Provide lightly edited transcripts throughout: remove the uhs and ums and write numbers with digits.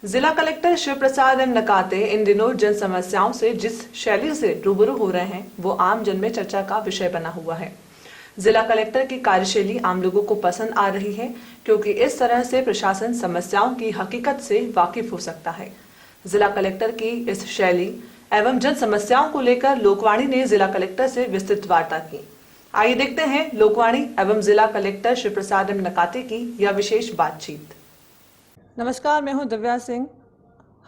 जिला कलेक्टर शिव प्रसाद एम नकाते इन दिनों जन समस्याओं से जिस शैली से रूबरू हो रहे हैं वो आम जन में चर्चा का विषय बना हुआ है। जिला कलेक्टर की कार्यशैली आम लोगों को पसंद आ रही है क्योंकि इस तरह से प्रशासन समस्याओं की हकीकत से वाकिफ हो सकता है। जिला कलेक्टर की इस शैली एवं जन समस्याओं को लेकर लोकवाणी ने जिला कलेक्टर से विस्तृत वार्ता की। आइए देखते हैं लोकवाणी एवं जिला कलेक्टर शिव प्रसाद एम नकाते की यह विशेष बातचीत। नमस्कार, मैं हूं दिव्या सिंह।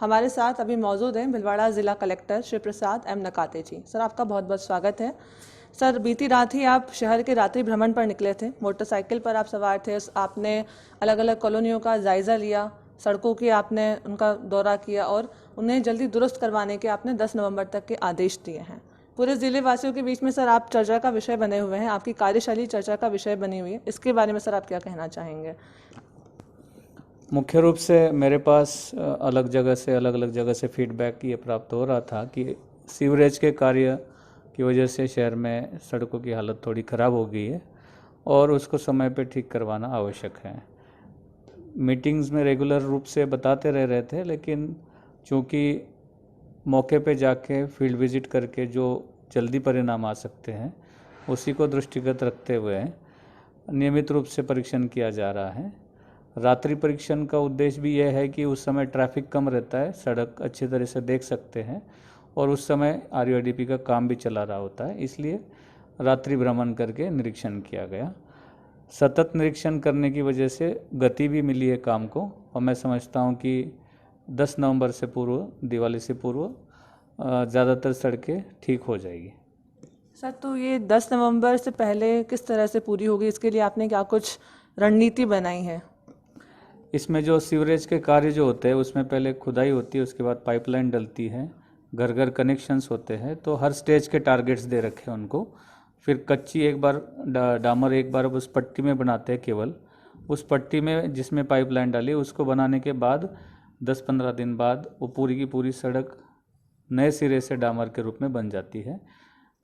हमारे साथ अभी मौजूद हैं भिलवाड़ा जिला कलेक्टर शिव प्रसाद एम नकाते जी। सर, आपका बहुत बहुत स्वागत है। सर, बीती रात ही आप शहर के रात्रि भ्रमण पर निकले थे। मोटरसाइकिल पर आप सवार थे। आपने अलग अलग कॉलोनियों का जायजा लिया, सड़कों की आपने उनका दौरा किया और उन्हें जल्दी दुरुस्त करवाने के आपने 10 नवंबर तक के आदेश दिए हैं। पूरे जिले वासियों के बीच में सर आप चर्चा का विषय बने हुए हैं, आपकी कार्यशैली चर्चा का विषय बनी हुई है। इसके बारे में सर आप क्या कहना चाहेंगे? मुख्य रूप से मेरे पास अलग अलग जगह से फीडबैक ये प्राप्त हो रहा था कि सीवरेज के कार्य की वजह से शहर में सड़कों की हालत थोड़ी ख़राब हो गई है और उसको समय पे ठीक करवाना आवश्यक है। मीटिंग्स में रेगुलर रूप से बताते रहे थे, लेकिन चूँकि मौके पे जाके फील्ड विजिट करके जो जल्दी परिणाम आ सकते हैं उसी को दृष्टिगत रखते हुए नियमित रूप से परीक्षण किया जा रहा है। रात्रि परीक्षण का उद्देश्य भी यह है कि उस समय ट्रैफिक कम रहता है, सड़क अच्छी तरह से देख सकते हैं और उस समय आरयूआईडीपी का काम भी चला रहा होता है, इसलिए रात्रि भ्रमण करके निरीक्षण किया गया। सतत निरीक्षण करने की वजह से गति भी मिली है काम को और मैं समझता हूँ कि 10 नवंबर से पूर्व, दिवाली से पूर्व ज़्यादातर सड़कें ठीक हो जाएगी। सर, तो ये 10 नवंबर से पहले किस तरह से पूरी होगी, इसके लिए आपने क्या कुछ रणनीति बनाई है? इसमें जो सीवरेज के कार्य जो होते हैं उसमें पहले खुदाई होती है, उसके बाद पाइपलाइन डलती है, घर घर कनेक्शंस होते हैं, तो हर स्टेज के टारगेट्स दे रखे हैं उनको। फिर कच्ची एक बार डामर एक बार उस पट्टी में बनाते हैं, केवल उस पट्टी में जिसमें पाइपलाइन डाली उसको बनाने के बाद 10-15 दिन बाद वो पूरी की पूरी सड़क नए सिरे से डामर के रूप में बन जाती है।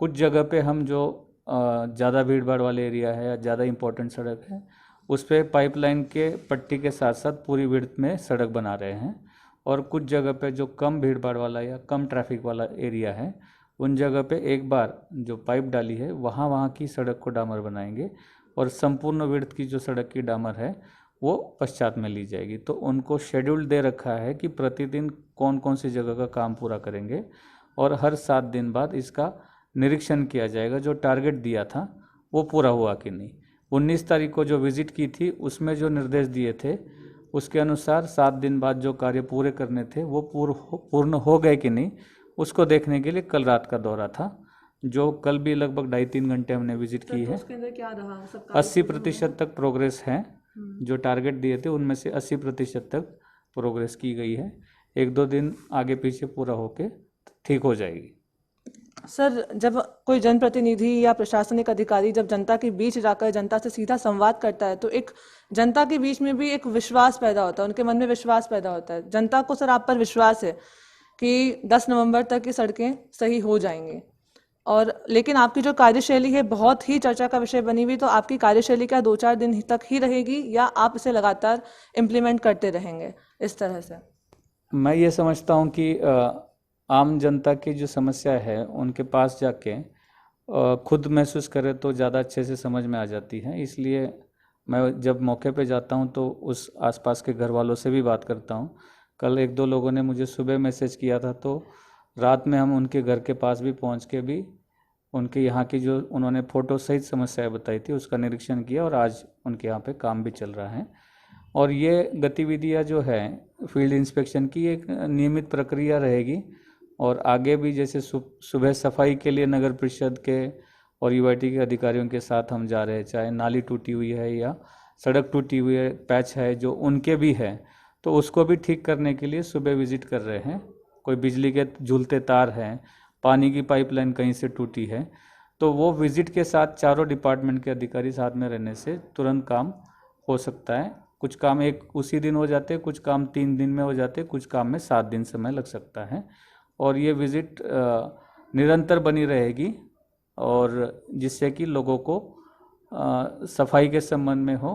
कुछ जगह पे हम जो ज़्यादा भीड़ भाड़ वाले एरिया है या ज़्यादा इम्पोर्टेंट सड़क है उस पर पाइपलाइन के पट्टी के साथ साथ पूरी विड्थ में सड़क बना रहे हैं और कुछ जगह पे जो कम भीड़ भाड़ वाला या कम ट्रैफिक वाला एरिया है उन जगह पे एक बार जो पाइप डाली है वहाँ की सड़क को डामर बनाएंगे और संपूर्ण विड्थ की जो सड़क की डामर है वो पश्चात में ली जाएगी। तो उनको शेड्यूल दे रखा है कि प्रतिदिन कौन कौन सी जगह का काम पूरा करेंगे और हर 7 दिन बाद इसका निरीक्षण किया जाएगा, जो टारगेट दिया था वो पूरा हुआ कि नहीं। 19 तारीख को जो विजिट की थी उसमें जो निर्देश दिए थे उसके अनुसार 7 दिन बाद जो कार्य पूरे करने थे वो पूर्ण हो गए कि नहीं, उसको देखने के लिए कल रात का दौरा था, जो कल भी लगभग 2.5-3 घंटे हमने विजिट की है। उसके अंदर क्या रहा? 80% तक प्रोग्रेस है। जो टारगेट दिए थे उनमें से 80% तक प्रोग्रेस की गई है। 1-2 दिन आगे पीछे पूरा होके ठीक हो जाएगी। सर, जब कोई जनप्रतिनिधि या प्रशासनिक अधिकारी जब जनता के बीच जाकर जनता से सीधा संवाद करता है तो एक जनता के बीच में भी एक विश्वास पैदा होता है, उनके मन में विश्वास पैदा होता है। जनता को सर आप पर विश्वास है कि 10 नवंबर तक की सड़कें सही हो जाएंगी, और लेकिन आपकी जो कार्यशैली है बहुत ही चर्चा का विषय बनी हुई। तो आपकी कार्यशैली क्या 2-4 दिन तक ही रहेगी या आप इसे लगातार इम्प्लीमेंट करते रहेंगे इस तरह से? मैं ये समझता हूँ कि आम जनता की जो समस्या है उनके पास जाके खुद महसूस करे तो ज़्यादा अच्छे से समझ में आ जाती है। इसलिए मैं जब मौके पे जाता हूँ तो उस आसपास के घर वालों से भी बात करता हूँ। कल 1-2 लोगों ने मुझे सुबह मैसेज किया था, तो रात में हम उनके घर के पास भी पहुँच के भी उनके यहाँ की जो उन्होंने फ़ोटो सहित समस्याएँ बताई थी उसका निरीक्षण किया और आज उनके यहाँ पे काम भी चल रहा है। और ये गतिविधियाँ जो है फील्ड इंस्पेक्शन की एक नियमित प्रक्रिया रहेगी और आगे भी जैसे सुबह सफाई के लिए नगर परिषद के और यूआईटी के अधिकारियों के साथ हम जा रहे हैं, चाहे नाली टूटी हुई है या सड़क टूटी हुई है, पैच है जो उनके भी है, तो उसको भी ठीक करने के लिए सुबह विजिट कर रहे हैं। कोई बिजली के झूलते तार हैं, पानी की पाइपलाइन कहीं से टूटी है, तो वो विजिट के साथ चारों डिपार्टमेंट के अधिकारी साथ में रहने से तुरंत काम हो सकता है। कुछ काम एक उसी दिन हो जाते हैं, कुछ काम 3 दिन में हो जाते हैं, कुछ काम में 7 दिन समय लग सकता है। और ये विज़िट निरंतर बनी रहेगी और जिससे कि लोगों को सफाई के संबंध में हो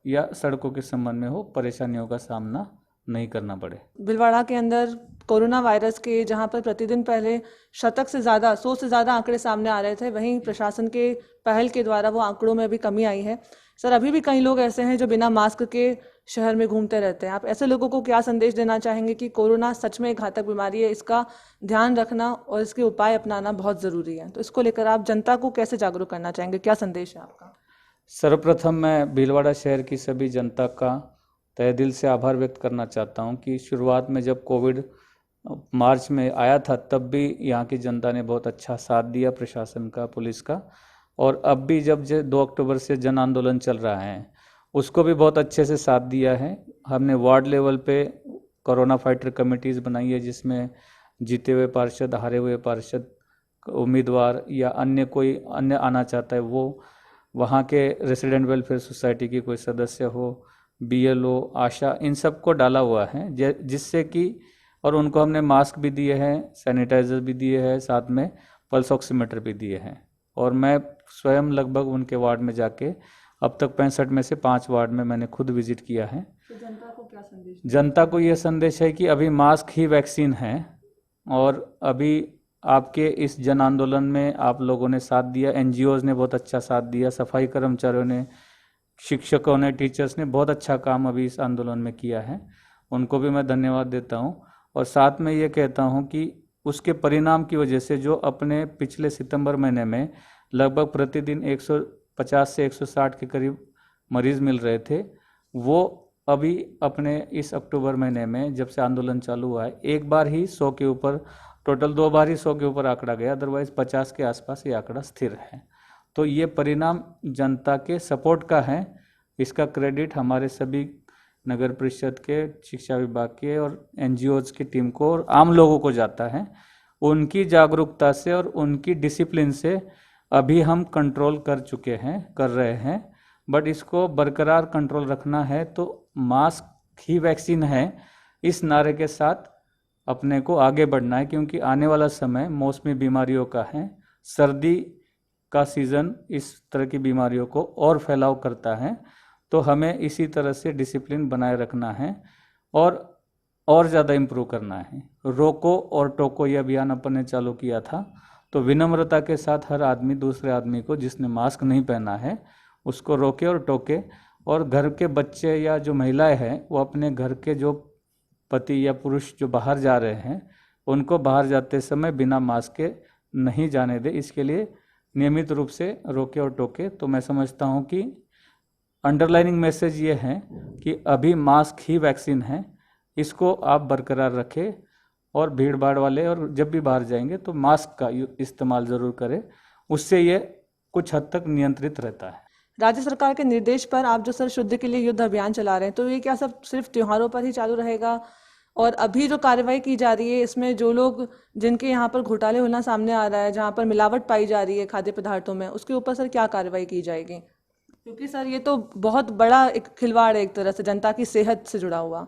या सड़कों के संबंध में हो परेशानियों का सामना नहीं करना पड़े। भीलवाड़ा के अंदर कोरोना वायरस के जहां पर प्रतिदिन पहले शतक से ज़्यादा 100 से ज़्यादा आंकड़े सामने आ रहे थे, वहीं प्रशासन के पहल के द्वारा वो आंकड़ों में भी कमी आई है। सर, अभी भी कई लोग ऐसे हैं जो बिना मास्क के शहर में घूमते रहते हैं। आप ऐसे लोगों को क्या संदेश देना चाहेंगे कि कोरोना सच में एक घातक बीमारी है, इसका ध्यान रखना और इसके उपाय अपनाना बहुत ज़रूरी है। तो इसको लेकर आप जनता को कैसे जागरूक करना चाहेंगे, क्या संदेश है आपका? सर्वप्रथम मैं भीलवाड़ा शहर की सभी जनता का तहे दिल से आभार व्यक्त करना चाहता हूं कि शुरुआत में जब कोविड मार्च में आया था तब भी यहाँ की जनता ने बहुत अच्छा साथ दिया, प्रशासन का, पुलिस का। और अब भी जब 2 अक्टूबर से जन आंदोलन चल रहा है उसको भी बहुत अच्छे से साथ दिया है। हमने वार्ड लेवल पे कोरोना फाइटर कमेटीज़ बनाई है जिसमें जीते हुए पार्षद, हारे हुए पार्षद, उम्मीदवार या कोई अन्य आना चाहता है वो, वहाँ के रेसिडेंट वेलफेयर सोसाइटी की कोई सदस्य हो, BLO, आशा, इन सब को डाला हुआ है जिससे कि, और उनको हमने मास्क भी दिए हैं, सैनिटाइज़र भी दिए हैं, साथ में पल्स ऑक्सीमीटर भी दिए हैं। और मैं स्वयं लगभग उनके वार्ड में जाके अब तक 65 में से 5 वार्ड में मैंने खुद विजिट किया है। तो जनता को क्या संदेश? जनता को ये संदेश है कि अभी मास्क ही वैक्सीन है। और अभी आपके इस जन आंदोलन में आप लोगों ने साथ दिया, NGOs ने बहुत अच्छा साथ दिया, सफाई कर्मचारियों ने, शिक्षकों ने, टीचर्स ने बहुत अच्छा काम अभी इस आंदोलन में किया है, उनको भी मैं धन्यवाद देता हूँ। और साथ में ये कहता हूँ कि उसके परिणाम की वजह से जो अपने पिछले सितंबर महीने में लगभग प्रतिदिन 150 से 160 के करीब मरीज़ मिल रहे थे, वो अभी अपने इस अक्टूबर महीने में जब से आंदोलन चालू हुआ है एक बार ही 100 के ऊपर, टोटल 2 बार ही 100 के ऊपर आंकड़ा गया, अदरवाइज 50 के आसपास ये आंकड़ा स्थिर है। तो ये परिणाम जनता के सपोर्ट का है। इसका क्रेडिट हमारे सभी नगर परिषद के, शिक्षा विभाग के और NGOs की टीम को और आम लोगों को जाता है। उनकी जागरूकता से और उनकी डिसिप्लिन से अभी हम कंट्रोल कर रहे हैं। बट इसको बरकरार कंट्रोल रखना है तो मास्क ही वैक्सीन है, इस नारे के साथ अपने को आगे बढ़ना है, क्योंकि आने वाला समय मौसमी बीमारियों का है। सर्दी का सीज़न इस तरह की बीमारियों को और फैलाव करता है, तो हमें इसी तरह से डिसिप्लिन बनाए रखना है और ज़्यादा इम्प्रूव करना है। रोको और टोको ये अभियान अपन ने चालू किया था, तो विनम्रता के साथ हर आदमी दूसरे आदमी को जिसने मास्क नहीं पहना है उसको रोके और टोके। और घर के बच्चे या जो महिलाएं हैं वो अपने घर के जो पति या पुरुष जो बाहर जा रहे हैं उनको बाहर जाते समय बिना मास्क के नहीं जाने दे, इसके लिए नियमित रूप से रोके और टोके। तो मैं समझता हूँ कि अंडरलाइनिंग मैसेज ये है कि अभी मास्क ही वैक्सीन है, इसको आप बरकरार रखें और भीड़ भाड़ वाले और जब भी बाहर जाएंगे तो मास्क का इस्तेमाल ज़रूर करें, उससे ये कुछ हद तक नियंत्रित रहता है। राज्य सरकार के निर्देश पर आप जो सर शुद्ध के लिए युद्ध अभियान चला रहे हैं, तो ये क्या सब सिर्फ त्योहारों पर ही चालू रहेगा? और अभी जो कार्रवाई की जा रही है इसमें जो लोग जिनके यहाँ पर घोटाले होना सामने आ रहा है, जहाँ पर मिलावट पाई जा रही है खाद्य पदार्थों में, उसके ऊपर सर क्या कार्रवाई की जाएगी? क्योंकि सर ये तो बहुत बड़ा एक खिलवाड़ है एक तरह से जनता की सेहत से जुड़ा हुआ।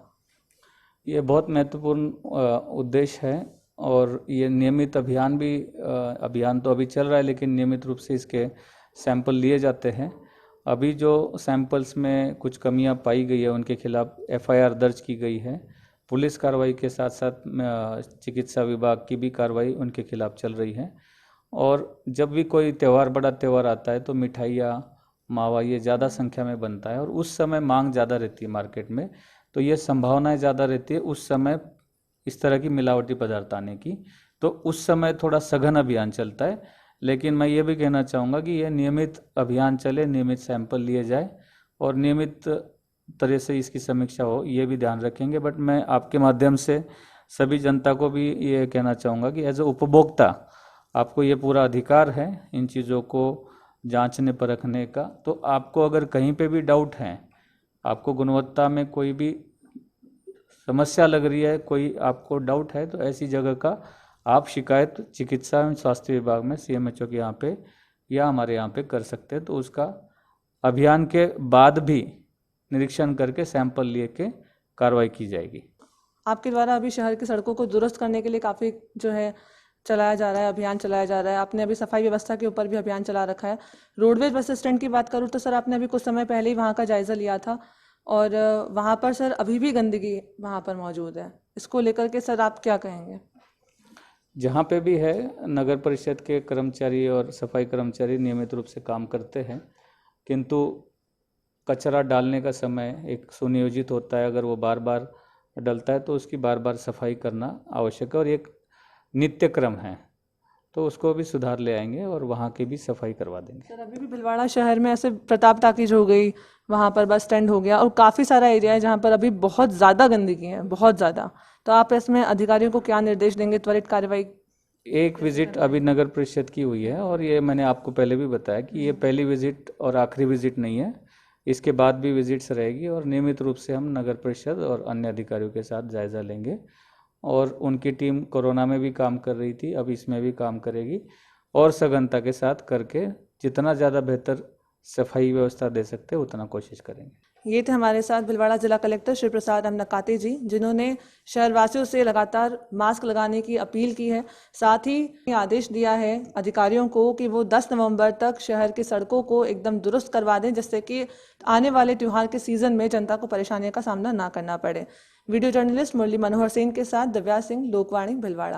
ये बहुत महत्वपूर्ण उद्देश्य है और ये नियमित अभियान तो अभी चल रहा है, लेकिन नियमित रूप से इसके सैंपल लिए जाते हैं। अभी जो सैंपल्स में कुछ कमियां पाई गई है उनके खिलाफ FIR दर्ज की गई है। पुलिस कार्रवाई के साथ साथ चिकित्सा विभाग की भी कार्रवाई उनके खिलाफ चल रही है। और जब भी कोई त्यौहार, बड़ा त्यौहार आता है तो मिठाइयाँ, मावा ये ज़्यादा संख्या में बनता है और उस समय मांग ज़्यादा रहती है मार्केट में, तो ये संभावनाएं ज़्यादा रहती है उस समय इस तरह की मिलावटी पदार्थ आने की। तो उस समय थोड़ा सघन अभियान चलता है, लेकिन मैं ये भी कहना चाहूँगा कि यह नियमित अभियान चले, नियमित सैंपल लिए जाए और नियमित तरह से इसकी समीक्षा हो, ये भी ध्यान रखेंगे। बट मैं आपके माध्यम से सभी जनता को भी ये कहना चाहूँगा कि एज ए उपभोक्ता आपको ये पूरा अधिकार है इन चीज़ों को जांचने परखने का। तो आपको अगर कहीं पे भी डाउट है, आपको गुणवत्ता में कोई भी समस्या लग रही है, कोई आपको डाउट है, तो ऐसी जगह का आप शिकायत चिकित्सा एवं स्वास्थ्य विभाग में CMHO के यहाँ पे या हमारे यहाँ पे कर सकते हैं। तो उसका अभियान के बाद भी निरीक्षण करके सैंपल लिए के कार्रवाई की जाएगी। आपके द्वारा अभी शहर की सड़कों को दुरुस्त करने के लिए काफ़ी जो है चलाया जा रहा है, अभियान चलाया जा रहा है। आपने अभी सफाई व्यवस्था के ऊपर भी अभियान चला रखा है। रोडवेज बस स्टैंड की बात करूँ तो सर आपने अभी कुछ समय पहले ही वहाँ का जायज़ा लिया था, और वहाँ पर सर अभी भी गंदगी वहाँ पर मौजूद है, इसको लेकर के सर आप क्या कहेंगे? जहाँ पे भी है नगर परिषद के कर्मचारी और सफाई कर्मचारी नियमित रूप से काम करते हैं, किंतु कचरा डालने का समय एक सुनियोजित होता है। अगर वो बार बार डलता है तो उसकी बार बार सफाई करना आवश्यक है और एक नित्य क्रम है, तो उसको भी सुधार ले आएंगे और वहाँ की भी सफाई करवा देंगे। सर अभी भी भीलवाड़ा शहर में ऐसे प्रताप टाकीज हो गई, वहाँ पर बस स्टैंड हो गया और काफ़ी सारा एरिया है जहाँ पर अभी बहुत ज़्यादा गंदगी है, बहुत ज़्यादा। तो आप इसमें अधिकारियों को क्या निर्देश देंगे त्वरित कार्रवाई? एक विजिट अभी नगर परिषद की हुई है और ये मैंने आपको पहले भी बताया कि ये पहली विजिट और आखिरी विजिट नहीं है, इसके बाद भी विजिट्स रहेगी और नियमित रूप से हम नगर परिषद और अन्य अधिकारियों के साथ जायज़ा लेंगे। और उनकी टीम कोरोना में भी काम कर रही थी, अब इसमें भी काम करेगी और सघनता के साथ करके जितना ज़्यादा बेहतर सफाई व्यवस्था दे सकते हैं उतना कोशिश करेंगे। ये थे हमारे साथ भीलवाड़ा जिला कलेक्टर श्री प्रसाद एम नकाते जी, जिन्होंने शहरवासियों से लगातार मास्क लगाने की अपील की है। साथ ही आदेश दिया है अधिकारियों को कि वो 10 नवंबर तक शहर की सड़कों को एकदम दुरुस्त करवा दें, जिससे कि आने वाले त्योहार के सीजन में जनता को परेशानियों का सामना ना करना पड़े। वीडियो जर्नलिस्ट मुरली मनोहर सेन के साथ दिव्या सिंह, लोकवाणी, भीलवाड़ा।